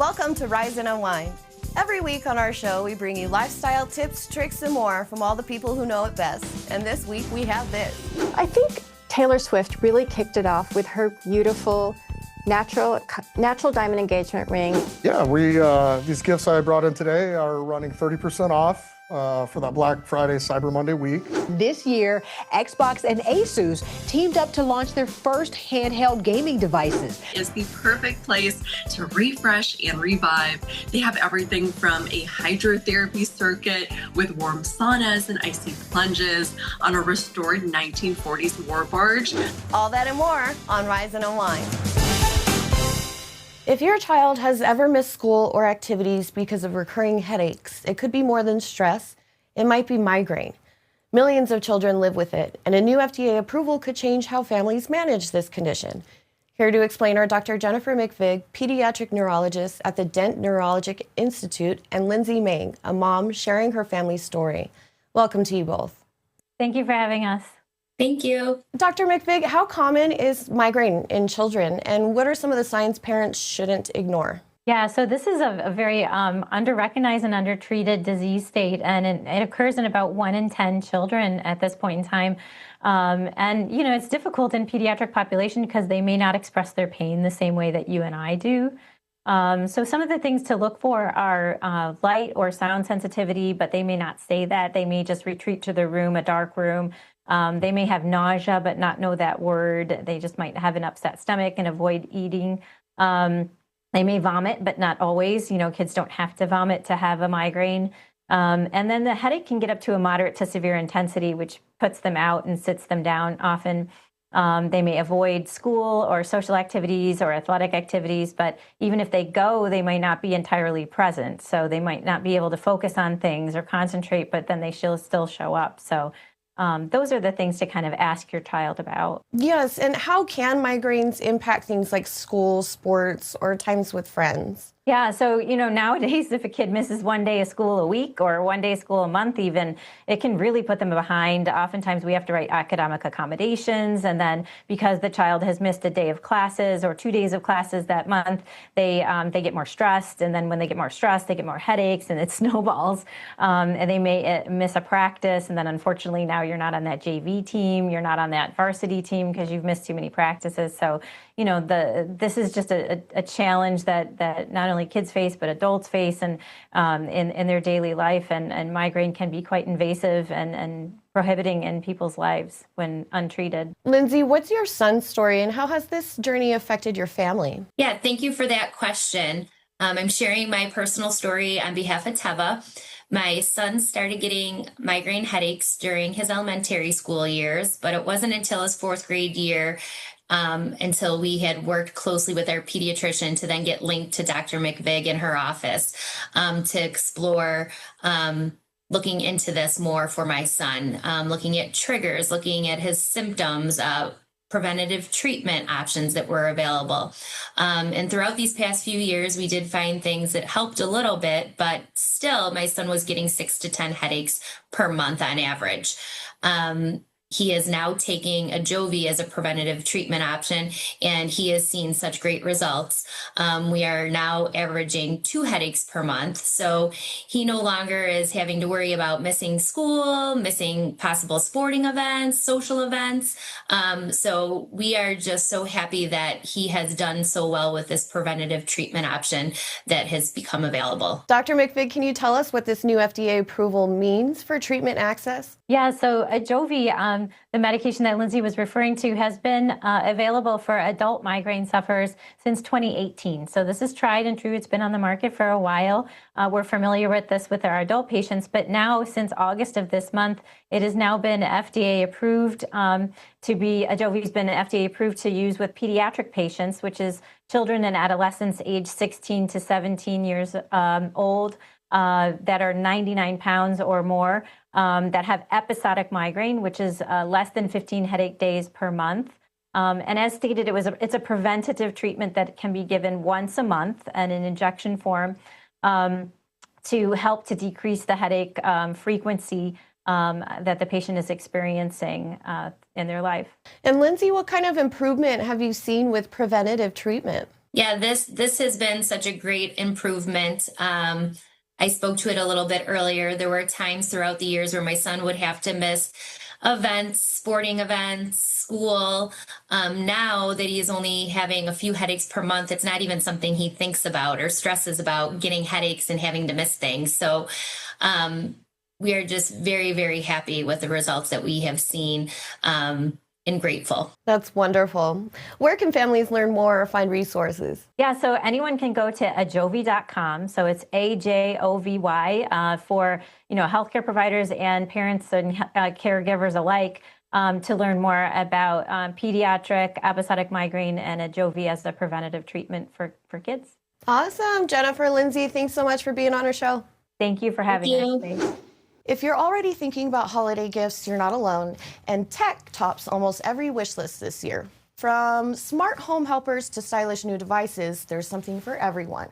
Welcome to Rise and Unwind. Every week on our show, we bring you lifestyle tips, tricks, and more from all the people who know it best. And this week, we have this. I think Taylor Swift really kicked it off with her beautiful natural diamond engagement ring. Yeah, these gifts I brought in today are running 30% off for that Black Friday, Cyber Monday week. This year, Xbox and ASUS teamed up to launch their first handheld gaming devices. It's the perfect place to refresh and revive. They have everything from a hydrotherapy circuit with warm saunas and icy plunges on a restored 1940s war barge. All that and more on Rise and Unwind. If your child has ever missed school or activities because of recurring headaches, it could be more than stress. It might be migraine. Millions of children live with it, and a new FDA approval could change how families manage this condition. Here to explain are Dr. Jennifer McVige, pediatric neurologist at the DENT Neurologic Institute, and Lindsay Mang, a mom sharing her family's story. Welcome to you both. Thank you for having us. Thank you. Dr. McVige, how common is migraine in children, and what are some of the signs parents shouldn't ignore? Yeah, so this is a very under-recognized and undertreated disease state, and it occurs in about 1 in 10 children at this point in time. And, you know, it's difficult in pediatric population because they may not express their pain the same way that you and I do. So some of the things to look for are light or sound sensitivity, but they may not say that. They may just retreat to their room, a dark room. They may have nausea, but not know that word. They just might have an upset stomach and avoid eating. They may vomit, but not always. You know, kids don't have to vomit to have a migraine. And then the headache can get up to a moderate to severe intensity, which puts them out and sits them down often. They may avoid school or social activities or athletic activities, but even if they go, they might not be entirely present. So they might not be able to focus on things or concentrate, but then they still show up. So those are the things to kind of ask your child about. Yes, and how can migraines impact things like school, sports, or times with friends? Yeah, so, you know, nowadays, if a kid misses 1 day of school a week or 1 day of school a month even, it can really put them behind. Oftentimes we have to write academic accommodations, and then because the child has missed a day of classes or 2 days of classes that month, they get more stressed, and then when they get more stressed, they get more headaches, and it snowballs, and they may miss a practice, and then unfortunately now you're not on that JV team, you're not on that varsity team because you've missed too many practices. So, you know, this is just a challenge that not only kids face, but adults face and in their daily life. And migraine can be quite invasive and prohibiting in people's lives when untreated. Lindsay, what's your son's story and how has this journey affected your family? Yeah, thank you for that question. I'm sharing my personal story on behalf of Teva. My son started getting migraine headaches during his elementary school years, but it wasn't until his 4th grade year until we had worked closely with our pediatrician to then get linked to Dr. McVige in her office to explore looking into this more for my son, looking at triggers, looking at his symptoms, preventative treatment options that were available. And throughout these past few years, we did find things that helped a little bit, but still my son was getting 6 to 10 headaches per month on average. He is now taking AJOVY as a preventative treatment option, and he has seen such great results. We are now averaging 2 headaches per month. So he no longer is having to worry about missing school, missing possible sporting events, social events. So we are just so happy that he has done so well with this preventative treatment option that has become available. Dr. McVige, can you tell us what this new FDA approval means for treatment access? Yeah, so AJOVY, the medication that Lindsay was referring to, has been available for adult migraine sufferers since 2018. So this is tried and true. It's been on the market for a while. We're familiar with this with our adult patients, but now since August of this month, it has now been FDA approved AJOVY's been FDA approved to use with pediatric patients, which is children and adolescents aged 16 to 17 years old that are 99 pounds or more. That have episodic migraine, which is less than 15 headache days per month. And as stated, it's a preventative treatment that can be given once a month in an injection form to help to decrease the headache frequency that the patient is experiencing in their life. And Lindsay, what kind of improvement have you seen with preventative treatment? Yeah, this has been such a great improvement. I spoke to it a little bit earlier. There were times throughout the years where my son would have to miss events, sporting events, school. Now that he's only having a few headaches per month, it's not even something he thinks about or stresses about, getting headaches and having to miss things. So we are just very, very happy with the results that we have seen. And grateful. That's wonderful. Where can families learn more or find resources? Yeah, so anyone can go to AJOVY.com. So it's AJOVY for healthcare providers and parents and caregivers alike to learn more about pediatric episodic migraine and AJOVY as the preventative treatment for kids. Awesome. Jennifer, Lindsay, thanks so much for being on our show. Thank you for having us today. If you're already thinking about holiday gifts, you're not alone, and tech tops almost every wish list this year. From smart home helpers to stylish new devices, there's something for everyone.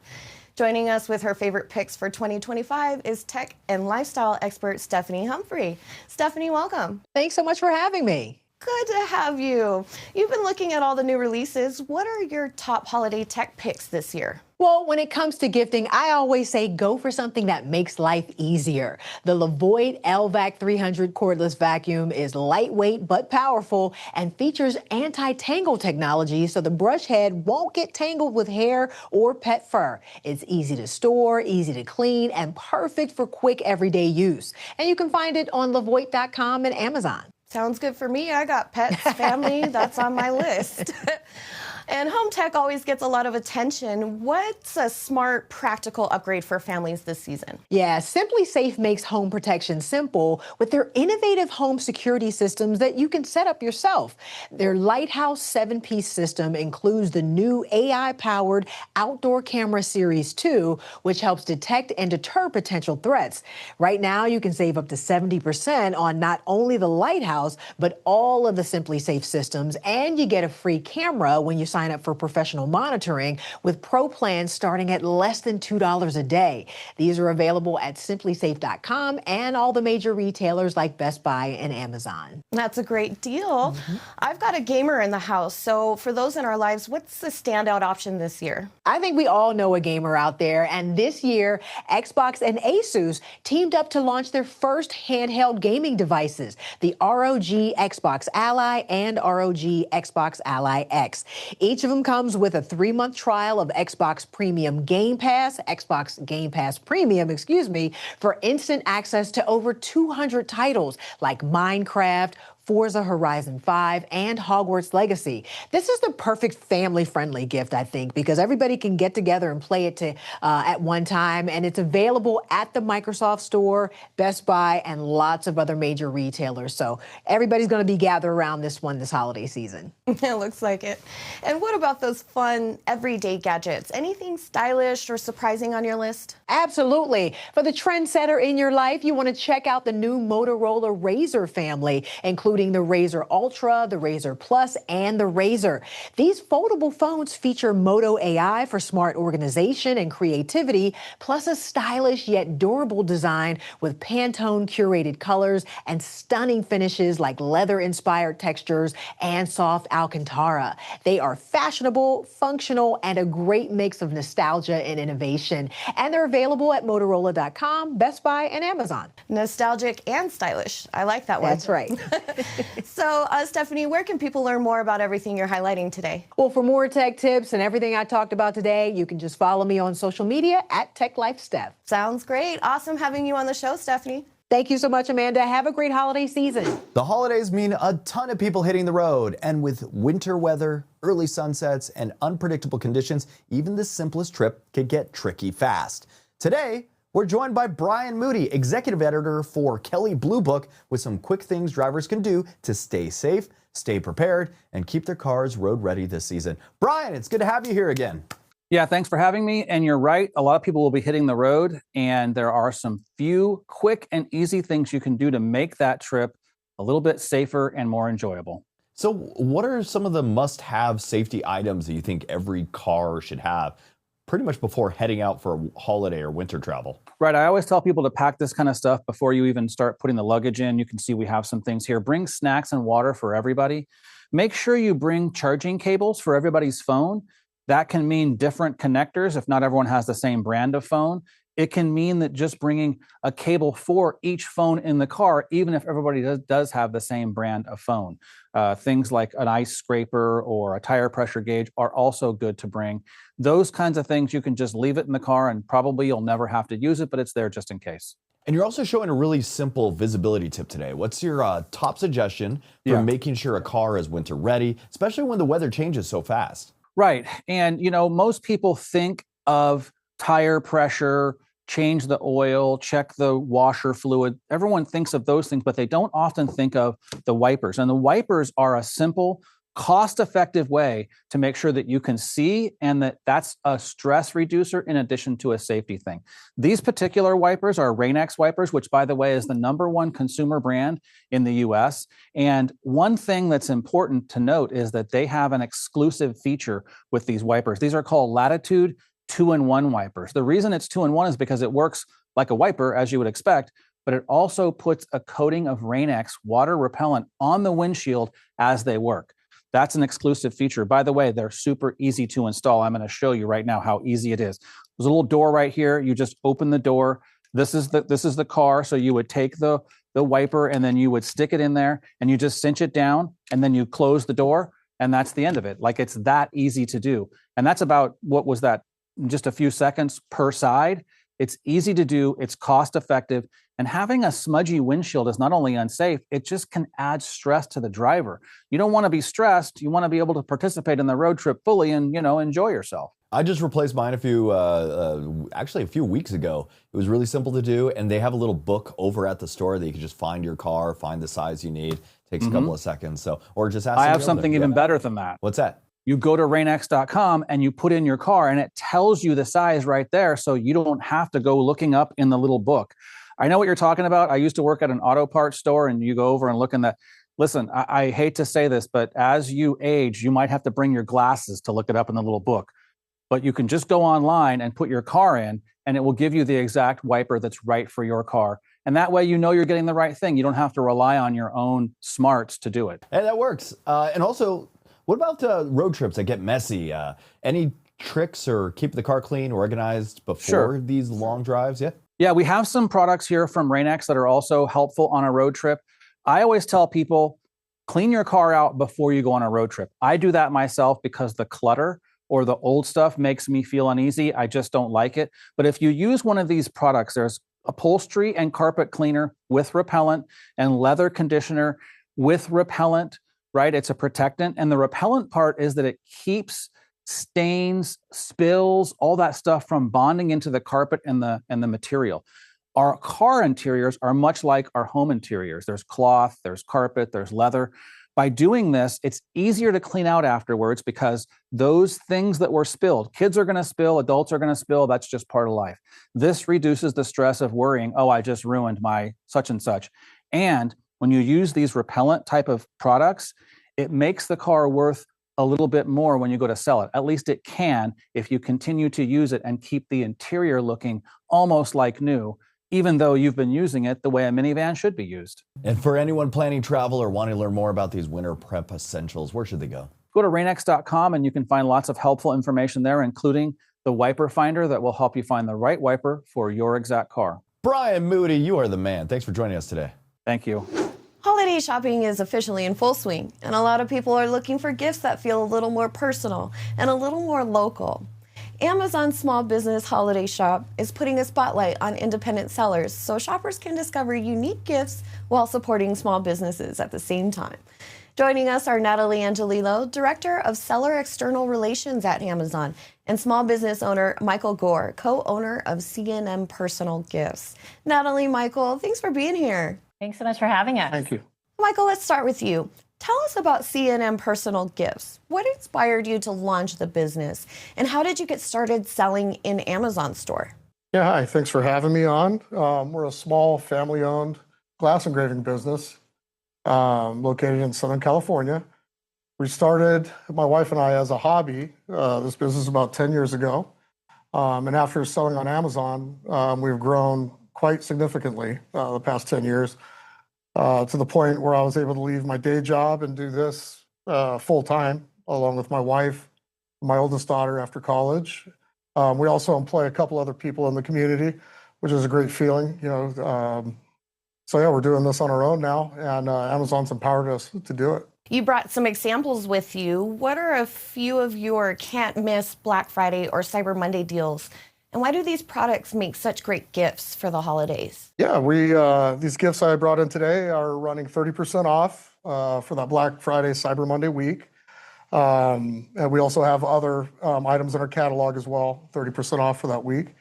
Joining us with her favorite picks for 2025 is tech and lifestyle expert Stephanie Humphrey. Stephanie, welcome. Thanks so much for having me. Good to have you. You've been looking at all the new releases. What are your top holiday tech picks this year? Well, when it comes to gifting, I always say go for something that makes life easier. The LVAC LVAC 300 cordless vacuum is lightweight but powerful and features anti-tangle technology so the brush head won't get tangled with hair or pet fur. It's easy to store, easy to clean, and perfect for quick everyday use. And you can find it on lavoit.com and Amazon. Sounds good for me. I got pets, family, that's on my list. And home tech always gets a lot of attention. What's a smart, practical upgrade for families this season? Yeah, SimpliSafe makes home protection simple with their innovative home security systems that you can set up yourself. Their Lighthouse 7-piece system includes the new AI-powered Outdoor Camera Series 2, which helps detect and deter potential threats. Right now, you can save up to 70% on not only the Lighthouse, but all of the SimpliSafe systems, and you get a free camera when you sign up for professional monitoring with pro plans starting at less than $2 a day. These are available at SimpliSafe.com and all the major retailers like Best Buy and Amazon. That's a great deal. I've got a gamer in the house, so for those in our lives, what's the standout option this year? I think we all know a gamer out there, and this year, Xbox and ASUS teamed up to launch their first handheld gaming devices, the ROG Xbox Ally and ROG Xbox Ally X. Each of them comes with a 3-month trial of Xbox Premium Game Pass, Xbox Game Pass Premium, for instant access to over 200 titles like Minecraft, Forza Horizon 5, and Hogwarts Legacy. This is the perfect family-friendly gift, I think, because everybody can get together and play it at one time, and it's available at the Microsoft Store, Best Buy, and lots of other major retailers. So everybody's going to be gathered around this one this holiday season. It looks like it. And what about those fun, everyday gadgets? Anything stylish or surprising on your list? Absolutely. For the trendsetter in your life, you want to check out the new Motorola Razr family, including the Razr Ultra, the Razr Plus, and the Razr. These foldable phones feature Moto AI for smart organization and creativity, plus a stylish yet durable design with Pantone-curated colors and stunning finishes like leather-inspired textures and soft Alcantara. They are fashionable, functional, and a great mix of nostalgia and innovation. And they're available at Motorola.com, Best Buy, and Amazon. Nostalgic and stylish. I like that one. That's right. So, Stephanie, where can people learn more about everything you're highlighting today? Well, for more tech tips and everything I talked about today, you can just follow me on social media at TechLifeSteph. Sounds great. Awesome having you on the show, Stephanie. Thank you so much, Amanda. Have a great holiday season. The holidays mean a ton of people hitting the road, and with winter weather, early sunsets, and unpredictable conditions, even the simplest trip could get tricky fast. Today, we're joined by Brian Moody, executive editor for Kelley Blue Book, with some quick things drivers can do to stay safe, stay prepared, and keep their cars road ready this season. Brian, it's good to have you here again. Yeah, thanks for having me. And you're right, a lot of people will be hitting the road, and there are some few quick and easy things you can do to make that trip a little bit safer and more enjoyable. So what are some of the must-have safety items that you think every car should have pretty much before heading out for a holiday or winter travel? Right, I always tell people to pack this kind of stuff before you even start putting the luggage in. You can see we have some things here. Bring snacks and water for everybody. Make sure you bring charging cables for everybody's phone. That can mean different connectors if not everyone has the same brand of phone. It can mean that just bringing a cable for each phone in the car, even if everybody does have the same brand of phone. Things like an ice scraper or a tire pressure gauge are also good to bring. Those kinds of things, you can just leave it in the car and probably you'll never have to use it, but it's there just in case. And you're also showing a really simple visibility tip today. What's your top suggestion for making sure a car is winter ready, especially when the weather changes so fast? Right. And, most people think of tire pressure, change the oil, check the washer fluid. Everyone thinks of those things, but they don't often think of the wipers. And the wipers are a simple, cost-effective way to make sure that you can see and that's a stress reducer in addition to a safety thing. These particular wipers are Rain-X wipers, which, by the way, is the #1 consumer brand in the US. And one thing that's important to note is that they have an exclusive feature with these wipers. These are called Latitude 2-in-1 wipers. The reason it's 2-in-1 is because it works like a wiper, as you would expect, but it also puts a coating of Rain-X water repellent on the windshield as they work. That's an exclusive feature. By the way, they're super easy to install. I'm going to show you right now how easy it is. There's a little door right here. You just open the door. This is the car. So you would take the wiper and then you would stick it in there and you just cinch it down and then you close the door and that's the end of it. Like, it's that easy to do. And that's about, what was that? Just a few seconds per side. It's easy to do, it's cost effective, and having a smudgy windshield is not only unsafe, it just can add stress to the driver. You don't want to be stressed, you want to be able to participate in the road trip fully and, enjoy yourself. I just replaced mine actually a few weeks ago. It was really simple to do, and they have a little book over at the store that you can just find your car, find the size you need. Takes a couple of seconds, or just ask. I have something even better than that. What's that? You go to rainx.com and you put in your car and it tells you the size right there, so you don't have to go looking up in the little book. I know what you're talking about. I used to work at an auto parts store and you go over and look in that. Listen, I hate to say this, but as you age, you might have to bring your glasses to look it up in the little book. But you can just go online and put your car in and it will give you the exact wiper that's right for your car. And that way, you're getting the right thing. You don't have to rely on your own smarts to do it. And that works. And also, what about road trips that get messy? Any tricks or keep the car clean, organized before these long drives? Yeah, we have some products here from Rain-X that are also helpful on a road trip. I always tell people, clean your car out before you go on a road trip. I do that myself because the clutter or the old stuff makes me feel uneasy. I just don't like it. But if you use one of these products, there's upholstery and carpet cleaner with repellent and leather conditioner with repellent. Right? It's a protectant. And the repellent part is that it keeps stains, spills, all that stuff from bonding into the carpet and the material. Our car interiors are much like our home interiors. There's cloth, there's carpet, there's leather. By doing this, it's easier to clean out afterwards because those things that were spilled, kids are going to spill, adults are going to spill, that's just part of life. This reduces the stress of worrying, oh, I just ruined my such and such. And when you use these repellent type of products, it makes the car worth a little bit more when you go to sell it. At least it can if you continue to use it and keep the interior looking almost like new, even though you've been using it the way a minivan should be used. And for anyone planning travel or wanting to learn more about these winter prep essentials, where should they go? Go to rainx.com and you can find lots of helpful information there, including the wiper finder that will help you find the right wiper for your exact car. Brian Moody, you are the man. Thanks for joining us today. Thank you. Holiday shopping is officially in full swing, and a lot of people are looking for gifts that feel a little more personal and a little more local. Amazon's small business holiday shop is putting a spotlight on independent sellers so shoppers can discover unique gifts while supporting small businesses at the same time. Joining us are Natalie Angelillo, Director of Seller External Relations at Amazon, and small business owner Michael Gore, co-owner of C&M Personal Gifts. Natalie, Michael, thanks for being here. Thanks so much for having us. Thank you. Michael, let's start with you. Tell us about C&M Personal Gifts. What inspired you to launch the business? And how did you get started selling in Amazon store? Yeah, hi. Thanks for having me on. We're a small family-owned glass engraving business located in Southern California. We started, my wife and I, as a hobby, this business about 10 years ago. And after selling on Amazon, we've grown quite significantly the past 10 years to the point where I was able to leave my day job and do this full time along with my wife. my oldest daughter after college. We also employ a couple other people in the community, which is a great feeling, so yeah, we're doing this on our own now, and Amazon's empowered us to do it. You brought some examples with you. What are a few of your can't miss Black Friday or Cyber Monday deals? And why do these products make such great gifts for the holidays? Yeah, these gifts I brought in today are running 30% off for that Black Friday, Cyber Monday week. And we also have other items in our catalog as well, 30% off for that week.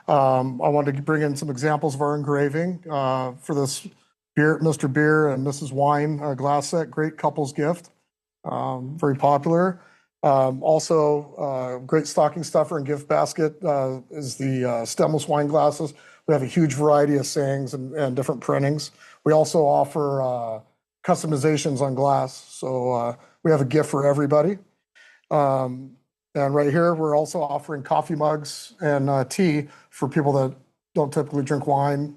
I wanted to bring in some examples of our engraving for this Mr. Beer and Mrs. Wine glass set, great couples gift, very popular. Also, great stocking stuffer and gift basket is the stemless wine glasses. We have a huge variety of sayings and different printings. We also offer customizations on glass, so we have a gift for everybody. And right here, we're also offering coffee mugs and tea for people that don't typically drink wine.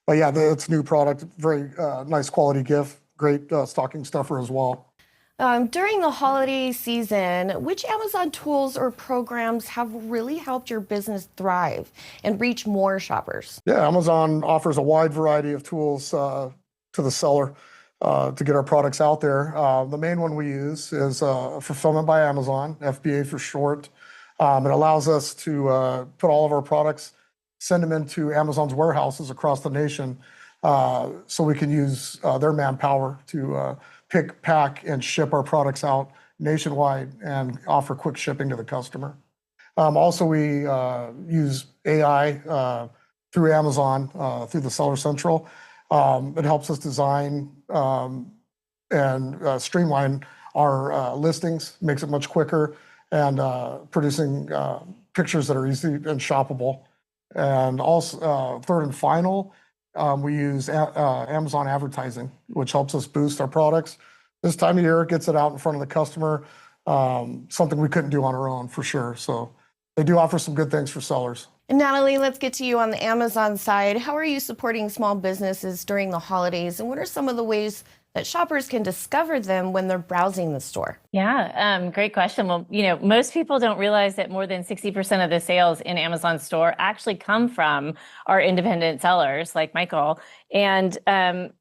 But yeah, it's a new product, very nice quality gift, great stocking stuffer as well. During the holiday season, which Amazon tools or programs have really helped your business thrive and reach more shoppers? Yeah, Amazon offers a wide variety of tools to the seller to get our products out there. The main one we use is Fulfillment by Amazon, FBA for short. It allows us to put all of our products, send them into Amazon's warehouses across the nation so we can use their manpower to pick, pack, and ship our products out nationwide and offer quick shipping to the customer. Also, we use AI through Amazon, through the Seller Central. It helps us design and streamline our listings, makes it much quicker, and producing pictures that are easy and shoppable. And also, third and final, we use Amazon advertising, which helps us boost our products. This time of year, it gets it out in front of the customer, something we couldn't do on our own for sure. So they do offer some good things for sellers. And Natalie, let's get to you on the Amazon side. How are you supporting small businesses during the holidays? And what are some of the ways that shoppers can discover them when they're browsing the store? Yeah, great question. Well, most people don't realize that more than 60% of the sales in Amazon store actually come from our independent sellers like Michael. And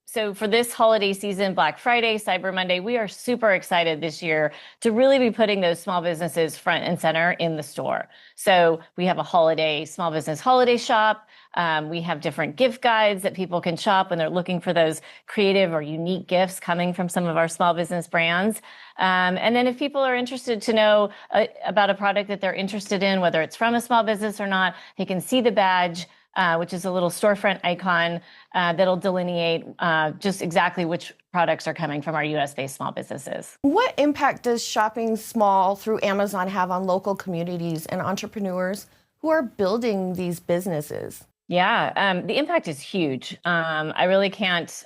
so for this holiday season, Black Friday, Cyber Monday, we are super excited this year to really be putting those small businesses front and center in the store. So we have a small business holiday shop. We have different gift guides that people can shop when they're looking for those creative or unique gifts coming from some of our small business brands. And then if people are interested to know about a product that they're interested in, whether it's from a small business or not, they can see the badge, which is a little storefront icon that'll delineate just exactly which products are coming from our US-based small businesses. What impact does shopping small through Amazon have on local communities and entrepreneurs who are building these businesses? Yeah, the impact is huge. I really can't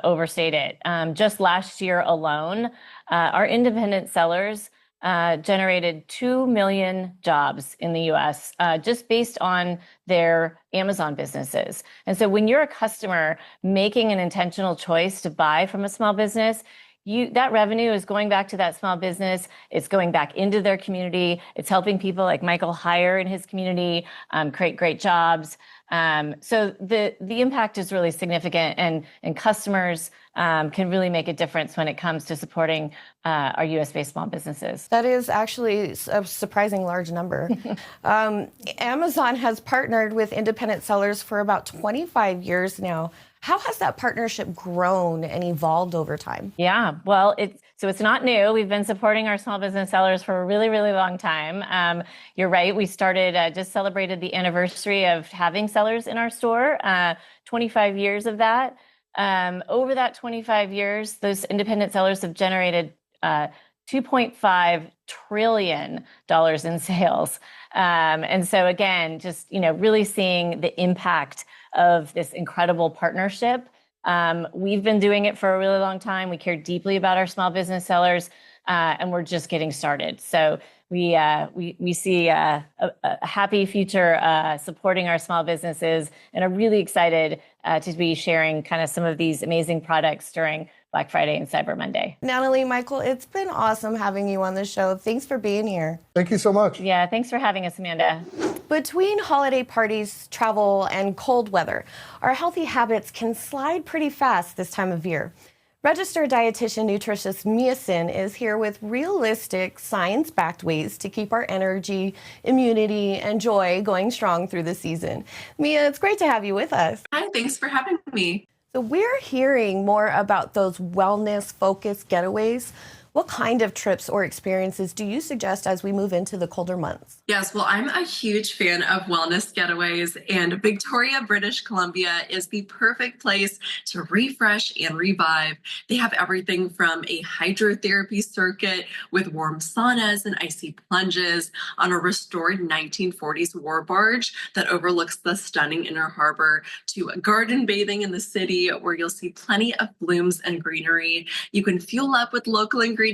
overstate it. Just last year alone, our independent sellers generated 2 million jobs in the US just based on their Amazon businesses. And so when you're a customer making an intentional choice to buy from a small business, that revenue is going back to that small business. It's going back into their community. It's helping people like Michael hire in his community, create great jobs. So the impact is really significant, and customers can really make a difference when it comes to supporting our US-based small businesses. That is actually a surprising large number. Amazon has partnered with independent sellers for about 25 years now. How has that partnership grown and evolved over time? Yeah, well, it's not new. We've been supporting our small business sellers for a really, really long time. You're right. We just celebrated the anniversary of having sellers in our store, 25 years of that. Over that 25 years, those independent sellers have generated $2.5 trillion in sales. And so again, just, really seeing the impact of this incredible partnership. We've been doing it for a really long time. We care deeply about our small business sellers, and we're just getting started. So we see a happy future supporting our small businesses, and are really excited to be sharing kind of some of these amazing products during Black Friday and Cyber Monday. Natalie, Michael, it's been awesome having you on the show. Thanks for being here. Thank you so much. Yeah, thanks for having us, Amanda. Between holiday parties, travel, and cold weather, our healthy habits can slide pretty fast this time of year. Registered dietitian nutritionist Mia Sin is here with realistic, science-backed ways to keep our energy, immunity, and joy going strong through the season. Mia, it's great to have you with us. Hi, thanks for having me. So we're hearing more about those wellness-focused getaways. What kind of trips or experiences do you suggest as we move into the colder months? Yes, well, I'm a huge fan of wellness getaways, and Victoria, British Columbia is the perfect place to refresh and revive. They have everything from a hydrotherapy circuit with warm saunas and icy plunges on a restored 1940s war barge that overlooks the stunning inner harbor, to garden bathing in the city where you'll see plenty of blooms and greenery. You can fuel up with local ingredients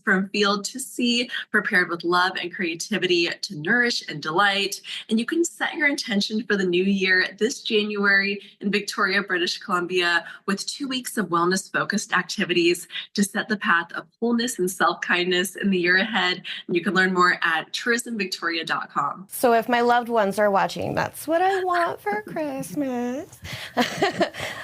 from field to sea, prepared with love and creativity to nourish and delight. And you can set your intention for the new year this January in Victoria, British Columbia, with 2 weeks of wellness-focused activities to set the path of wholeness and self-kindness in the year ahead. And you can learn more at tourismvictoria.com. So if my loved ones are watching, that's what I want for Christmas.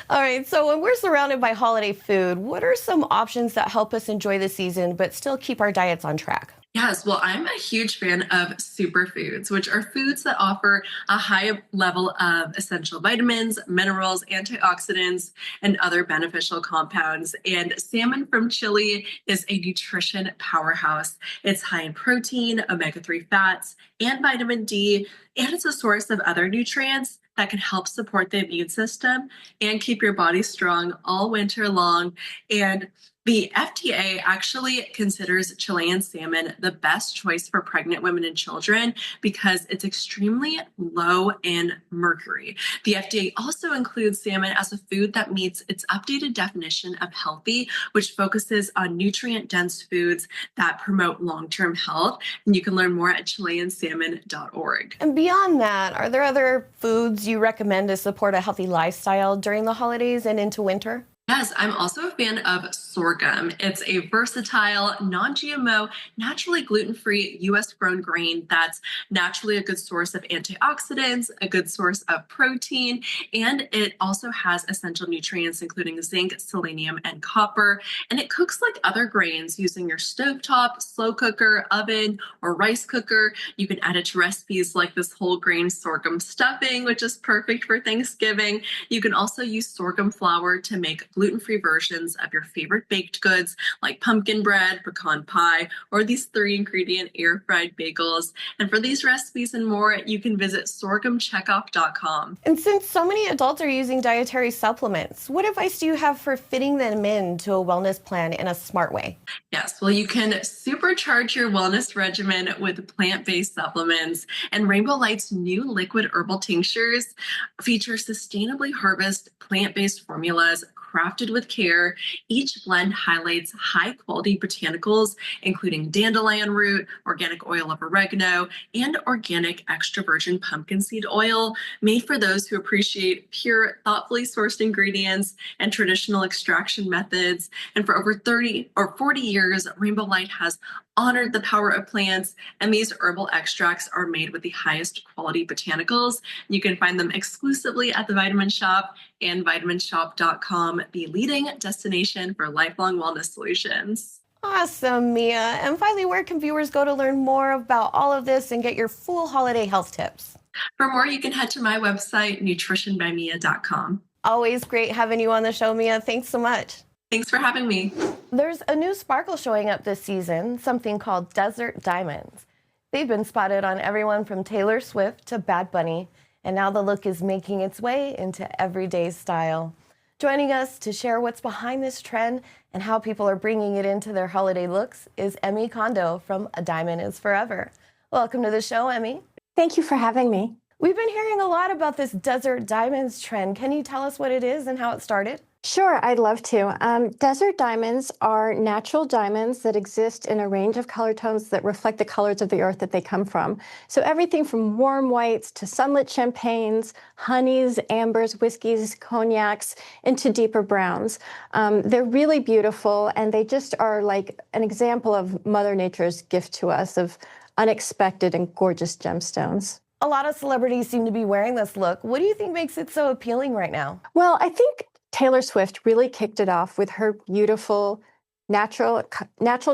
All right, so when we're surrounded by holiday food, what are some options that help us enjoy the season but still keep our diets on track? Yes, well, I'm a huge fan of superfoods, which are foods that offer a high level of essential vitamins, minerals, antioxidants, and other beneficial compounds. And salmon from Chile is a nutrition powerhouse. It's high in protein, omega-3 fats, and vitamin D, and it's a source of other nutrients that can help support the immune system and keep your body strong all winter long. And the FDA actually considers Chilean salmon the best choice for pregnant women and children because it's extremely low in mercury. The FDA also includes salmon as a food that meets its updated definition of healthy, which focuses on nutrient-dense foods that promote long-term health. And you can learn more at ChileanSalmon.org. And beyond that, are there other foods you recommend to support a healthy lifestyle during the holidays and into winter? Yes, I'm also a fan of sorghum. It's a versatile, non-GMO, naturally gluten-free U.S.-grown grain that's naturally a good source of antioxidants, a good source of protein, and it also has essential nutrients including zinc, selenium, and copper. And it cooks like other grains using your stovetop, slow cooker, oven, or rice cooker. You can add it to recipes like this whole grain sorghum stuffing, which is perfect for Thanksgiving. You can also use sorghum flour to make gluten-free versions of your favorite baked goods like pumpkin bread, pecan pie, or these 3-ingredient air-fried bagels. And for these recipes and more, you can visit sorghumcheckoff.com. And since so many adults are using dietary supplements, what advice do you have for fitting them into a wellness plan in a smart way? Yes, well, you can supercharge your wellness regimen with plant-based supplements. And Rainbow Light's new liquid herbal tinctures feature sustainably harvested plant-based formulas crafted with care. Each blend highlights high-quality botanicals, including dandelion root, organic oil of oregano, and organic extra virgin pumpkin seed oil, made for those who appreciate pure, thoughtfully sourced ingredients and traditional extraction methods. And for over 30 or 40 years, Rainbow Light has honored the power of plants, and these herbal extracts are made with the highest quality botanicals. You can find them exclusively at the Vitamin Shop and vitaminshop.com, the leading destination for lifelong wellness solutions. Awesome, Mia. And finally, where can viewers go to learn more about all of this and get your full holiday health tips? For more, you can head to my website, nutritionbymia.com. Always great having you on the show, Mia. Thanks so much. Thanks for having me. There's a new sparkle showing up this season, something called Desert Diamonds. They've been spotted on everyone from Taylor Swift to Bad Bunny, and now the look is making its way into everyday style. Joining us to share what's behind this trend and how people are bringing it into their holiday looks is Emmy Kondo from A Diamond Is Forever. Welcome to the show, Emmy. Thank you for having me. We've been hearing a lot about this Desert Diamonds trend. Can you tell us what it is and how it started? Sure, I'd love to. Desert diamonds are natural diamonds that exist in a range of color tones that reflect the colors of the earth that they come from. So everything from warm whites to sunlit champagnes, honeys, ambers, whiskeys, cognacs, into deeper browns. They're really beautiful, and they just are like an example of Mother Nature's gift to us of unexpected and gorgeous gemstones. A lot of celebrities seem to be wearing this look. What do you think makes it so appealing right now? Well, I think Taylor Swift really kicked it off with her beautiful natural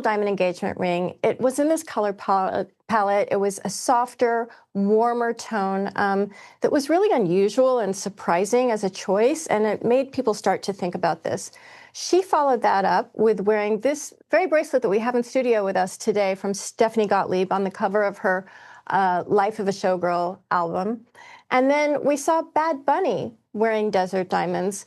diamond engagement ring. It was in this color palette. It was a softer, warmer tone that was really unusual and surprising as a choice, and it made people start to think about this. She followed that up with wearing this very bracelet that we have in studio with us today from Stephanie Gottlieb on the cover of her Life of a Showgirl album. And then we saw Bad Bunny wearing desert diamonds.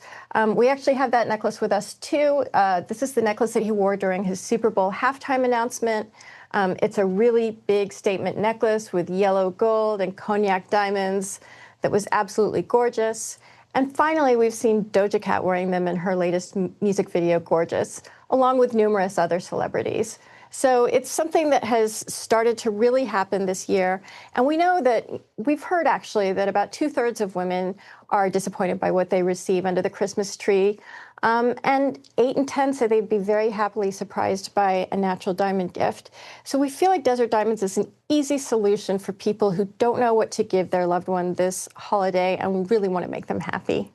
We actually have that necklace with us too. This is the necklace that he wore during his Super Bowl halftime announcement. It's a really big statement necklace with yellow gold and cognac diamonds that was absolutely gorgeous. And finally, we've seen Doja Cat wearing them in her latest music video, Gorgeous, along with numerous other celebrities. So it's something that has started to really happen this year. And we know that we've heard actually that about 2/3 of women are disappointed by what they receive under the Christmas tree. And 8 in 10 say they'd be very happily surprised by a natural diamond gift. So we feel like desert diamonds is an easy solution for people who don't know what to give their loved one this holiday and we really want to make them happy.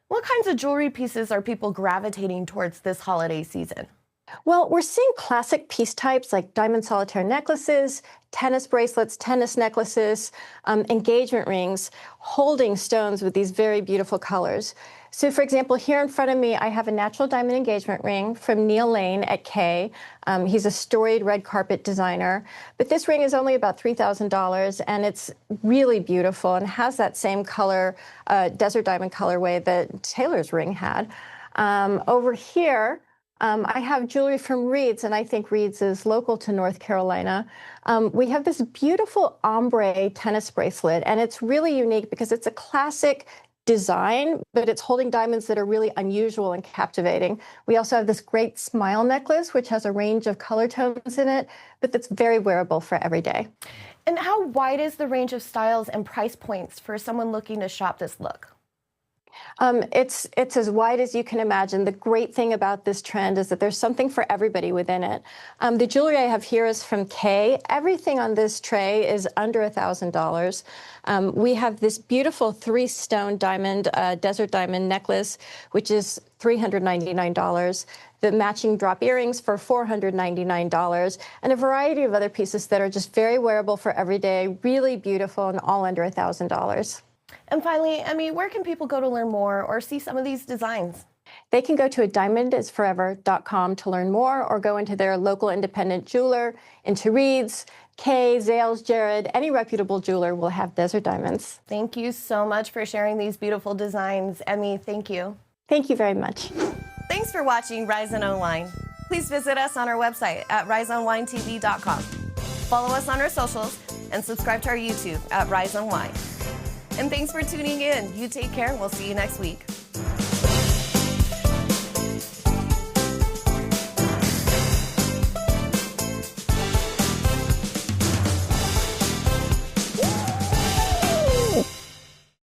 What kinds of jewelry pieces are people gravitating towards this holiday season? Well, we're seeing classic piece types like diamond solitaire necklaces, tennis bracelets, tennis necklaces, engagement rings, holding stones with these very beautiful colors. So, for example, here in front of me, I have a natural diamond engagement ring from Neil Lane at Kay. He's a storied red carpet designer. But this ring is only about $3,000, and it's really beautiful and has that same color, desert diamond colorway that Taylor's ring had. Over here, I have jewelry from Reed's, and I think Reed's is local to North Carolina. We have this beautiful ombre tennis bracelet, and it's really unique because it's a classic design, but it's holding diamonds that are really unusual and captivating. We also have this great smile necklace, which has a range of color tones in it, but that's very wearable for every day. And how wide is the range of styles and price points for someone looking to shop this look? It's as wide as you can imagine. The great thing about this trend is that there's something for everybody within it. The jewelry I have here is from Kay. Everything on this tray is under $1,000. We have this beautiful 3-stone diamond, desert diamond necklace, which is $399. The matching drop earrings for $499, and a variety of other pieces that are just very wearable for every day, really beautiful, and all under $1,000. And finally, Emmy, where can people go to learn more or see some of these designs? They can go to adiamondisforever.com to learn more, or go into their local independent jeweler, into Reed's, Kay, Zales, Jared. Any reputable jeweler will have desert diamonds. Thank you so much for sharing these beautiful designs. Emmy, thank you. Thank you very much. Thanks for watching Rise and Unwind. Please visit us on our website at riseonwindtv.com. Follow us on our socials and subscribe to our YouTube at Rise Unwind. And thanks for tuning in. You take care, and we'll see you next week.